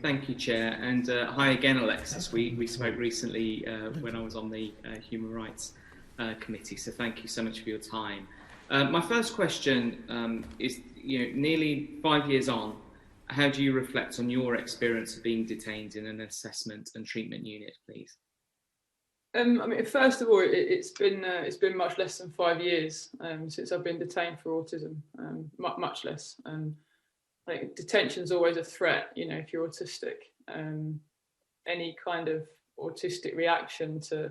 Thank you, Chair, and hi again, Alexis. We spoke recently when I was on the Human Rights Committee, so thank you so much for your time. My first question is, nearly 5 years on, how do you reflect on your experience of being detained in an assessment and treatment unit, please? I mean, first of all, it's been much less than 5 years since I've been detained for autism. Much less. I think detention's always a threat. If you're autistic, any kind of autistic reaction to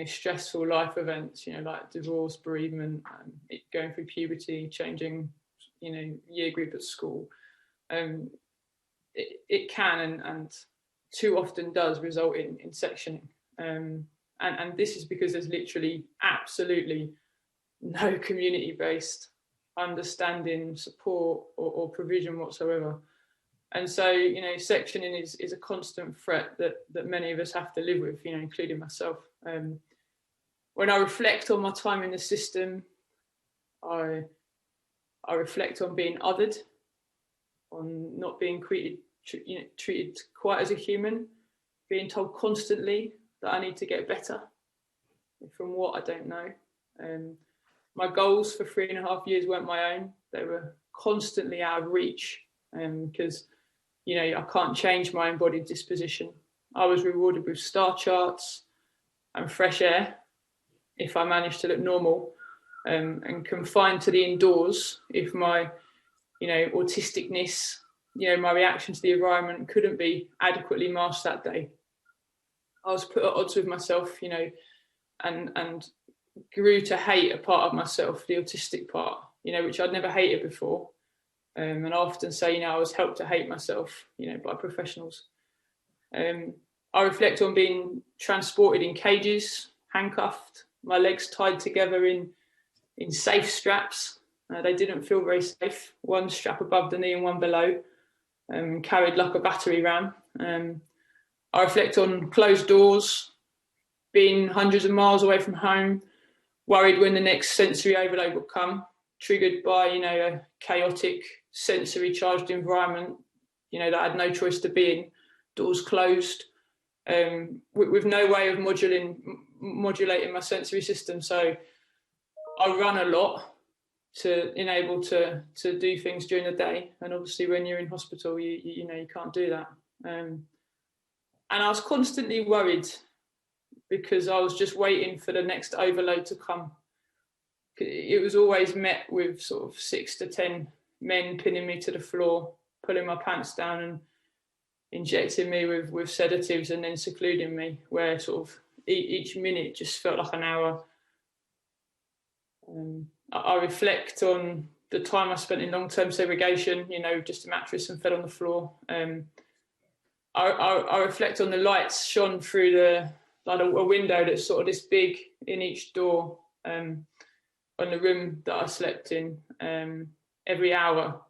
stressful life events, like divorce, bereavement, going through puberty, changing year group at school, it can and too often does result in sectioning. And this is because there's literally absolutely no community-based understanding, support or provision whatsoever. And so, sectioning is a constant threat that many of us have to live with, including myself. When I reflect on my time in the system, I reflect on being othered, on not being treated quite as a human, being told constantly that I need to get better from what I don't know. My goals for 3.5 years weren't my own. They were constantly out of reach because, I can't change my embodied disposition. I was rewarded with star charts and fresh air if I managed to look normal, and confined to the indoors if my, autisticness, my reaction to the environment couldn't be adequately masked that day. I was put at odds with myself, and grew to hate a part of myself, the autistic part, which I'd never hated before. And I often say, I was helped to hate myself, by professionals. I reflect on being transported in cages, handcuffed, my legs tied together in safe straps. They didn't feel very safe. One strap above the knee and one below, carried like a battery ram. I reflect on closed doors, being hundreds of miles away from home, worried when the next sensory overload would come, triggered by, a chaotic, sensory charged environment, that I had no choice to be in, doors closed, with no way of modulating my sensory system. So I run a lot to enable to do things during the day. And obviously when you're in hospital, you can't do that. And I was constantly worried because I was just waiting for the next overload to come. It was always met with sort of 6 to 10 men pinning me to the floor, pulling my pants down and injecting me with sedatives and then secluding me, where sort of each minute just felt like an hour. I reflect on the time I spent in long-term segregation, just a mattress and fed on the floor. I reflect on the lights shone through a window that's sort of this big in each door on the room that I slept in every hour.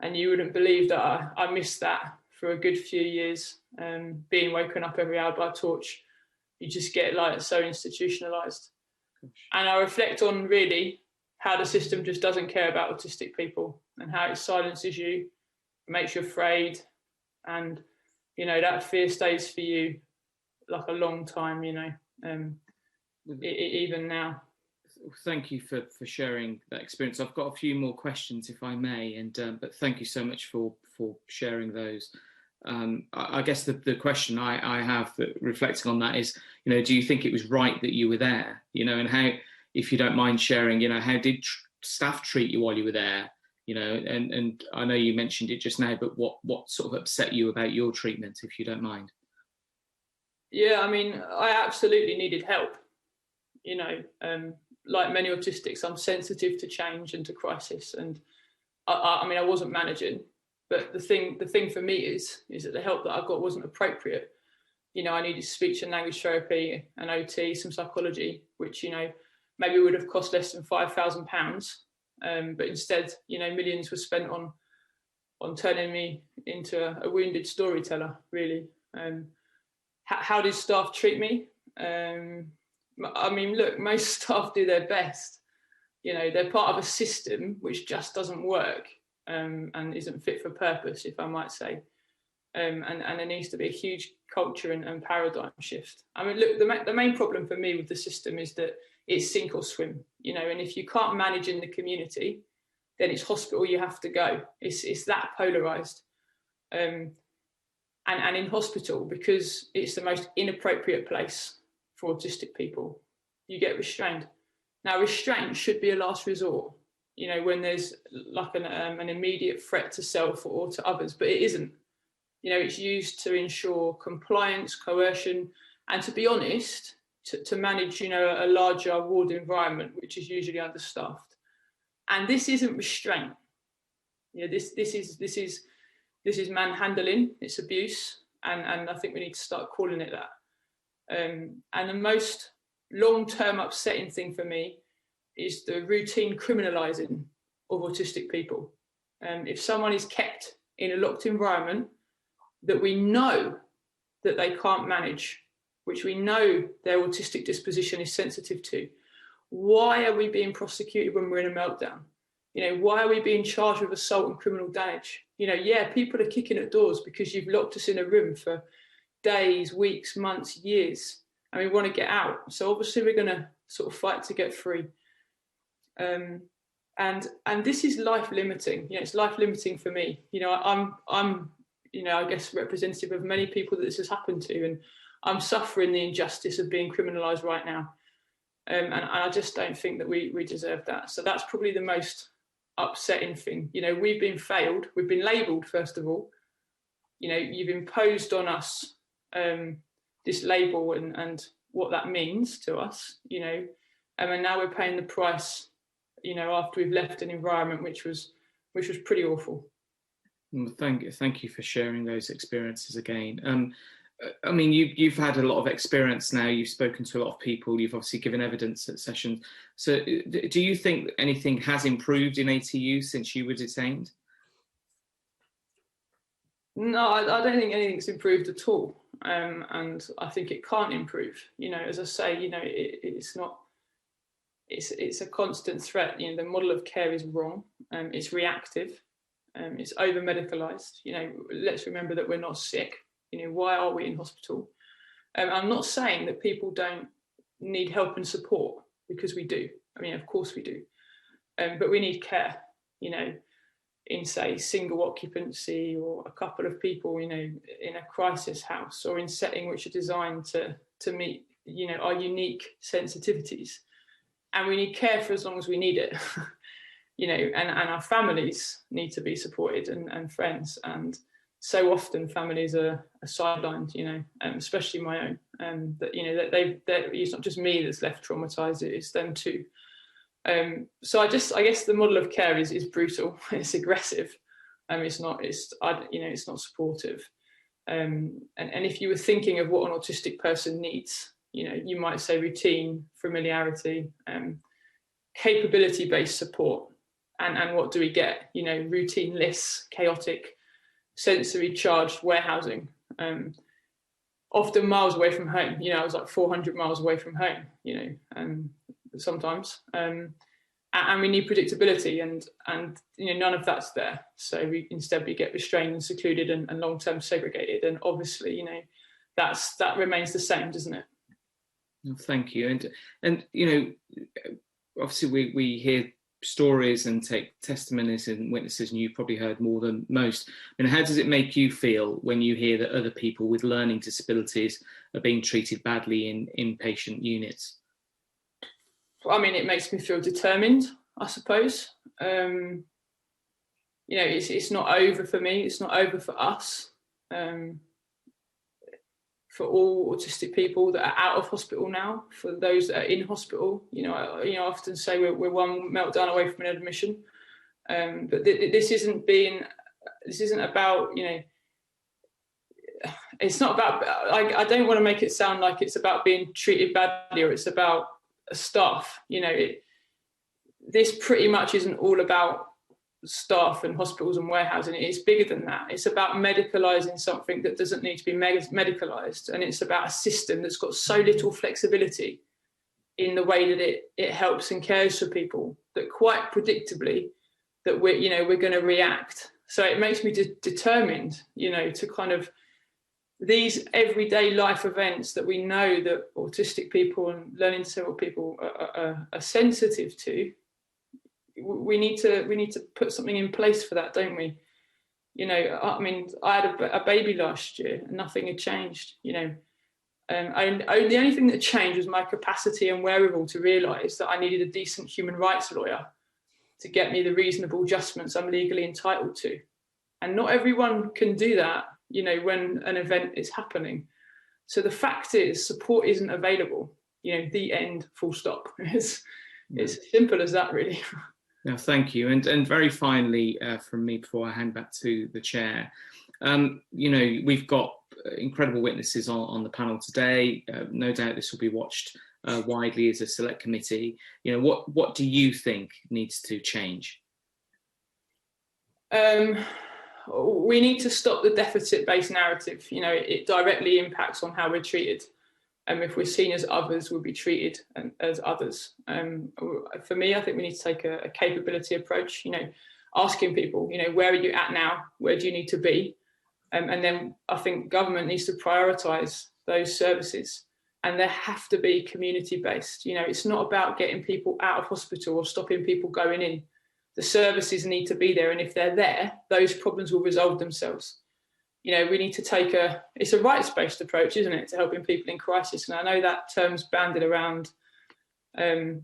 And you wouldn't believe that I missed that for a good few years, being woken up every hour by a torch. You just get so institutionalized. And I reflect on really how the system just doesn't care about autistic people and how it silences you, makes you afraid, and that fear stays for you like a long time, even now. Thank you for sharing that experience. I've got a few more questions, if I may, but thank you so much for sharing those. I guess the question I have reflecting on that is, do you think it was right that you were there? And how, if you don't mind sharing, how did staff treat you while you were there? And I know you mentioned it just now, but what sort of upset you about your treatment, if you don't mind? Yeah, I mean, I absolutely needed help. Like many autistics, I'm sensitive to change and to crisis. And I mean, I wasn't managing, but the thing for me is that the help that I got wasn't appropriate. I needed speech and language therapy, an OT, some psychology, which, maybe would have cost less than £5,000. But instead, millions were spent on turning me into a wounded storyteller, really. How did staff treat me? I mean, look, most staff do their best. They're part of a system which just doesn't work and isn't fit for purpose, if I might say. and there needs to be a huge culture and paradigm shift. I mean, look, the main problem for me with the system is that it's sink or swim, and if you can't manage in the community, then it's hospital you have to go. It's that polarised. And in hospital, because it's the most inappropriate place for autistic people, you get restrained. Now, restraint should be a last resort, when there's like an immediate threat to self or to others, but it isn't. It's used to ensure compliance, coercion, and to be honest, to manage, a larger ward environment, which is usually understaffed. And this isn't restraint. This is manhandling, it's abuse, and I think we need to start calling it that. And the most long-term upsetting thing for me is the routine criminalising of autistic people. If someone is kept in a locked environment that we know that they can't manage, which we know their autistic disposition is sensitive to, why are we being prosecuted when we're in a meltdown? Why are we being charged with assault and criminal damage? People are kicking at doors because you've locked us in a room for days, weeks, months, years, and we want to get out. So obviously we're going to sort of fight to get free. And this is life limiting. It's life limiting for me. I'm I guess representative of many people that this has happened to, and I'm suffering the injustice of being criminalised right now. And I just don't think that we deserve that. So that's probably the most upsetting thing. We've been failed. We've been labelled, first of all. You've imposed on us this label and what that means to us, and now we're paying the price, after we've left an environment which was pretty awful. Thank you for sharing those experiences again. I mean, you've had a lot of experience now. You've spoken to a lot of people. You've obviously given evidence at sessions. So, do you think anything has improved in ATU since you were detained? No, I don't think anything's improved at all, and I think it can't improve. As I say, it's not. It's a constant threat. The model of care is wrong. It's reactive. It's over medicalised. Let's remember that we're not sick. Why are we in hospital? I'm not saying that people don't need help and support, because we do. I mean, of course we do. But we need care, in, say, single occupancy or a couple of people, in a crisis house, or in setting which are designed to meet, our unique sensitivities. And we need care for as long as we need it, and our families need to be supported, and friends. And so often families are sidelined, especially my own, that it's not just me that's left traumatized, it's them too. So I guess the model of care is brutal. It's aggressive. It's not supportive. And if you were thinking of what an autistic person needs, you might say routine, familiarity, capability-based support. And what do we get? Routine lists, chaotic, sensory charged warehousing, often miles away from home. I was like 400 miles away from home, sometimes. And we need predictability, and none of that's there. So instead we get restrained and secluded and long-term segregated. And obviously, that remains the same, doesn't it? Thank you. And obviously we hear stories and take testimonies and witnesses, and you've probably heard more than most. How does it make you feel when you hear that other people with learning disabilities are being treated badly in inpatient units? I mean, it makes me feel determined, I suppose. It's not over for me. It's not over for us. For all autistic people that are out of hospital now, for those that are in hospital, I often say we're one meltdown away from an admission. But this isn't about, it's not about, I don't want to make it sound like it's about being treated badly or it's about staff. This pretty much isn't all about staff and hospitals and warehousing. It's bigger than that. It's about medicalising something that doesn't need to be medicalised, and it's about a system that's got so little flexibility in the way that it helps and cares for people, that quite predictably that we're going to react So it makes me determined, you know, to kind of these everyday life events that we know that autistic people and learning disabled people are sensitive to. We need to put something in place for that, don't we? You know, I mean, I had a baby last year and nothing had changed, you know. The only thing that changed was my capacity and wherewithal to realise that I needed a decent human rights lawyer to get me the reasonable adjustments I'm legally entitled to. And not everyone can do that, you know, when an event is happening. So the fact is, support isn't available, you know, the end, full stop. It's as simple as that, really. No, thank you. And very finally, from me, before I hand back to the chair, you know, we've got incredible witnesses on the panel today. No doubt this will be watched widely as a select committee. You know, what do you think needs to change? We need to stop the deficit-based narrative. You know, it directly impacts on how we're treated. If we're seen as others, we'll be treated as others. For me, I think we need to take a capability approach, you know, asking people, you know, where are you at now? Where do you need to be? And then I think government needs to prioritise those services, and they have to be community-based. You know, it's not about getting people out of hospital or stopping people going in. The services need to be there, and if they're there, those problems will resolve themselves. You know, we need to take it's a rights-based approach, isn't it, to helping people in crisis? And I know that term's banded around. I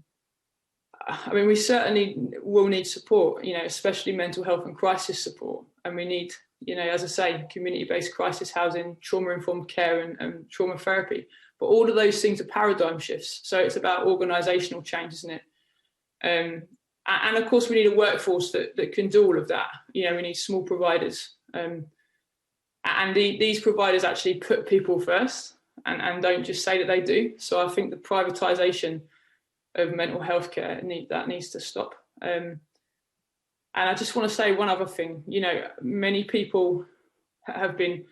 mean, we certainly will need support, you know, especially mental health and crisis support. And we need, you know, as I say, community-based crisis housing, trauma-informed care and trauma therapy. But all of those things are paradigm shifts. So it's about organisational change, isn't it? And of course, we need a workforce that can do all of that. You know, we need small providers. And these providers actually put people first and don't just say that they do. So I think the privatisation of mental health care needs to stop. And I just want to say one other thing. You know, many people have been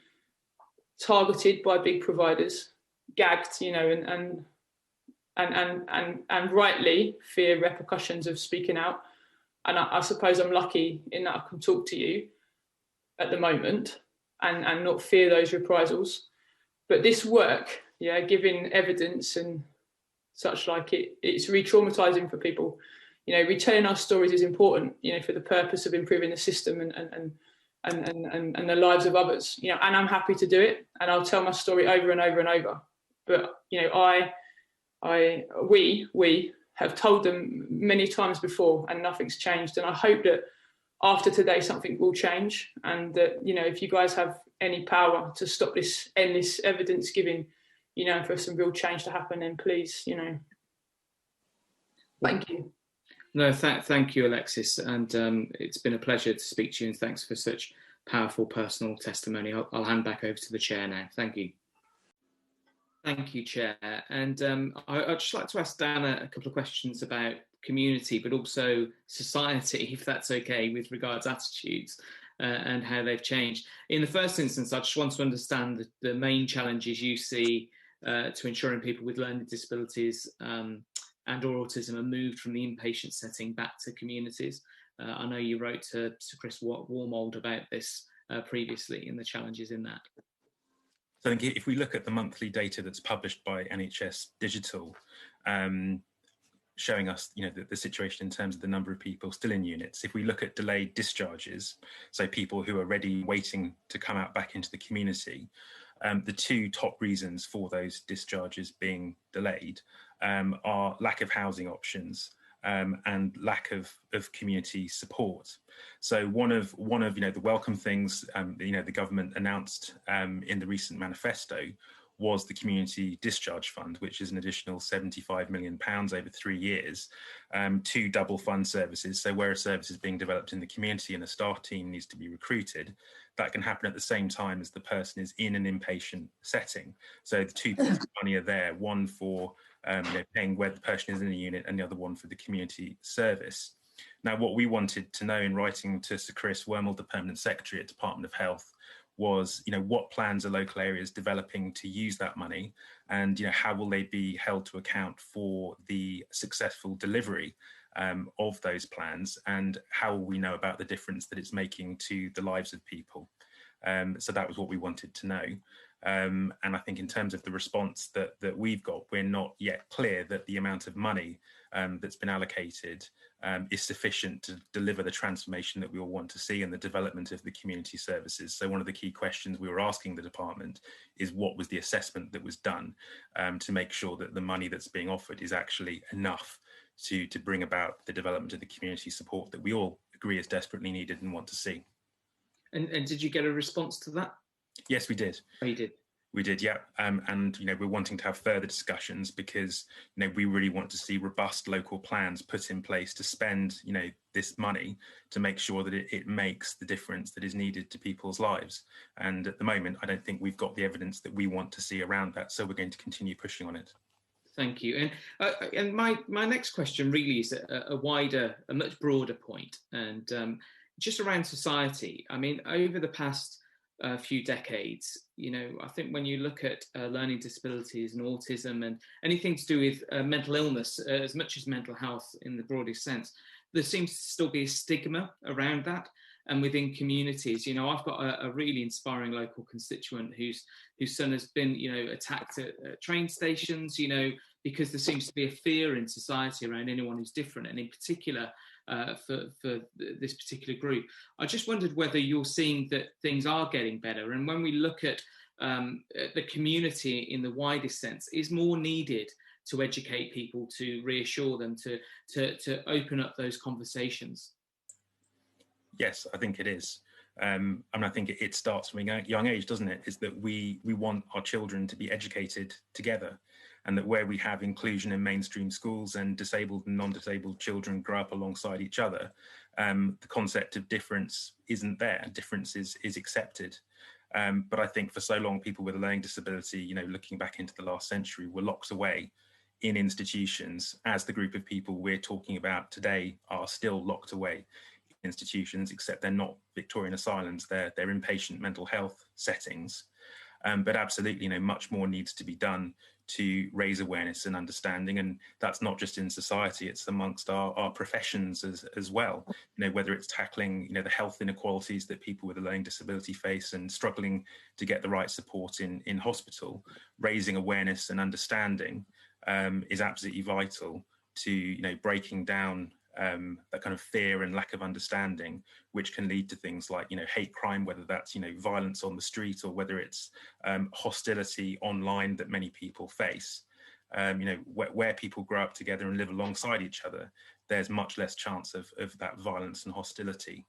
targeted by big providers, gagged, you know, and rightly fear repercussions of speaking out. And I suppose I'm lucky in that I can talk to you at the moment and not fear those reprisals. But this work, yeah, giving evidence and such like it's re-traumatizing for people. You know, retelling our stories is important, you know, for the purpose of improving the system and the lives of others. You know, and I'm happy to do it, and I'll tell my story over and over and over. But you know, we have told them many times before, and nothing's changed. And I hope that after today, something will change, and that, you know, if you guys have any power to stop this endless evidence giving, you know, for some real change to happen, then please, you know, thank you. No, thank you, Alexis, and it's been a pleasure to speak to you, and thanks for such powerful personal testimony. I'll hand back over to the chair now. Thank you. Thank you, Chair. And I'd just like to ask Dan a couple of questions about community, but also society, if that's okay, with regards to attitudes and how they've changed. In the first instance, I just want to understand the main challenges you see to ensuring people with learning disabilities and or autism are moved from the inpatient setting back to communities. I know you wrote to Sir Chris Warmold about this previously and the challenges in that. So I think if we look at the monthly data that's published by NHS Digital, showing us, you know, the situation in terms of the number of people still in units. If we look at delayed discharges, so people who are ready, waiting to come out back into the community, the two top reasons for those discharges being delayed are lack of housing options and lack of community support. So one of you know, the welcome things you know, the government announced in the recent manifesto was the Community Discharge Fund, which is an additional £75 million over 3 years to double fund services. So where a service is being developed in the community and a staff team needs to be recruited, that can happen at the same time as the person is in an inpatient setting. So the two pots of money are there, one for you know, paying where the person is in a unit and the other one for the community service. Now, what we wanted to know in writing to Sir Chris Wormald, the Permanent Secretary at Department of Health, was, you know, what plans are local areas developing to use that money, and, you know, how will they be held to account for the successful delivery of those plans, and how will we know about the difference that it's making to the lives of people? So that was what we wanted to know. And I think in terms of the response that we've got, we're not yet clear that the amount of money that's been allocated is sufficient to deliver the transformation that we all want to see and the development of the community services. So one of the key questions we were asking the department is, what was the assessment that was done to make sure that the money that's being offered is actually enough to bring about the development of the community support that we all agree is desperately needed and want to see. And did you get a response to that? Yes, we did. Oh, you did? We did, yeah. And, we're wanting to have further discussions because, we really want to see robust local plans put in place to spend, this money to make sure that it makes the difference that is needed to people's lives. And at the moment, I don't think we've got the evidence that we want to see around that. So we're going to continue pushing on it. Thank you. And my next question really is a much broader point, and just around society. I mean, over the past few decades, I think when you look at learning disabilities and autism and anything to do with mental illness, as much as mental health in the broadest sense, there seems to still be a stigma around that. And within communities, I've got a really inspiring local constituent whose son has been, attacked at train stations, because there seems to be a fear in society around anyone who's different, and in particular for this particular group. I just wondered whether you're seeing that things are getting better, and when we look at the community in the widest sense, is more needed to educate people, to reassure them, to open up those conversations. Yes, I think it is. And I think it starts from a young age, doesn't it? Is that we want our children to be educated together, and that where we have inclusion in mainstream schools and disabled and non-disabled children grow up alongside each other, the concept of difference isn't there. Difference is accepted. But I think for so long, people with a learning disability, looking back into the last century, were locked away in institutions, as the group of people we're talking about today are still locked away institutions, except they're not Victorian asylums, they're inpatient mental health settings. But absolutely, much more needs to be done to raise awareness and understanding, and that's not just in society, it's amongst our professions as well. Whether it's tackling the health inequalities that people with a learning disability face and struggling to get the right support in hospital, raising awareness and understanding is absolutely vital to breaking down that kind of fear and lack of understanding, which can lead to things like hate crime, whether that's violence on the street, or whether it's hostility online that many people face. Where people grow up together and live alongside each other, there's much less chance of that violence and hostility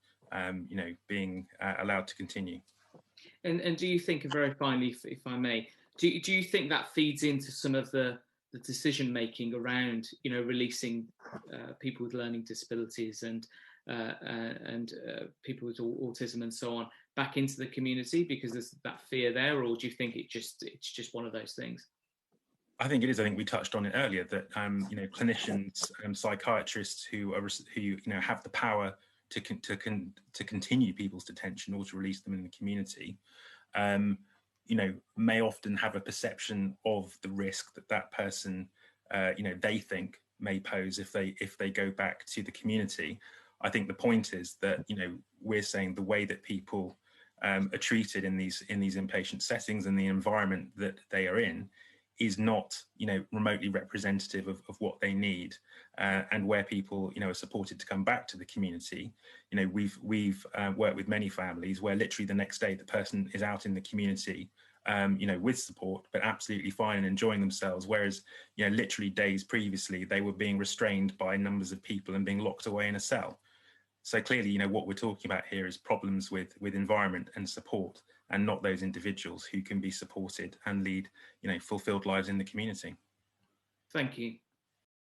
being allowed to continue. And do you think, very finally, if I may, do you think that feeds into some of the decision making around releasing people with learning disabilities and people with autism and so on back into the community, because there's that fear there, or do you think it's just one of those things? I think it is. I think we touched on it earlier that clinicians, psychiatrists who have the power to continue people's detention or to release them in the community, may often have a perception of the risk that person, they think may pose if they go back to the community. I think the point is that, we're saying the way that people are treated in these inpatient settings and the environment that they are in is not, remotely representative of what they need, and where people, are supported to come back to the community. We've worked with many families where literally the next day the person is out in the community, with support, but absolutely fine and enjoying themselves. Whereas, literally days previously, they were being restrained by numbers of people and being locked away in a cell. So clearly, what we're talking about here is problems with environment and support, and not those individuals who can be supported and lead, fulfilled lives in the community. Thank you.